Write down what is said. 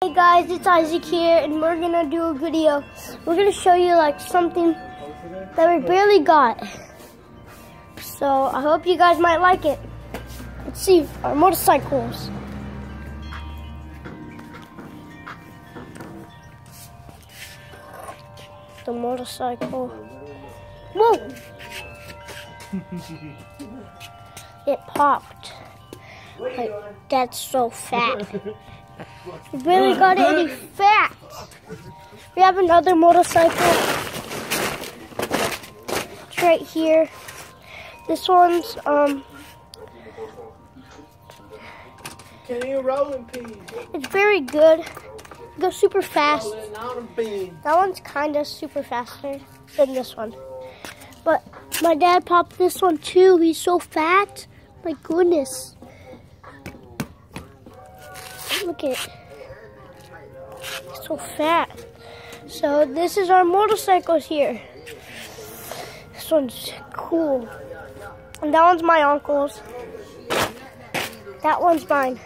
Hey guys, it's Isaac here, and we're gonna do a video. We're gonna show you like something that we barely got. So I hope you guys might like it. Let's see our motorcycles. The motorcycle. Whoa! It popped. Like, that's so fat. We barely got any fat. We have another motorcycle. It's right here. This one's Can you roll in peas? it's very good. It goes super fast. That one's kinda super faster than this one. But my dad popped this one too. He's so fat. My goodness. Look at it. It's so fat. So this is our motorcycles here. This one's cool. And that one's my uncle's. That one's mine.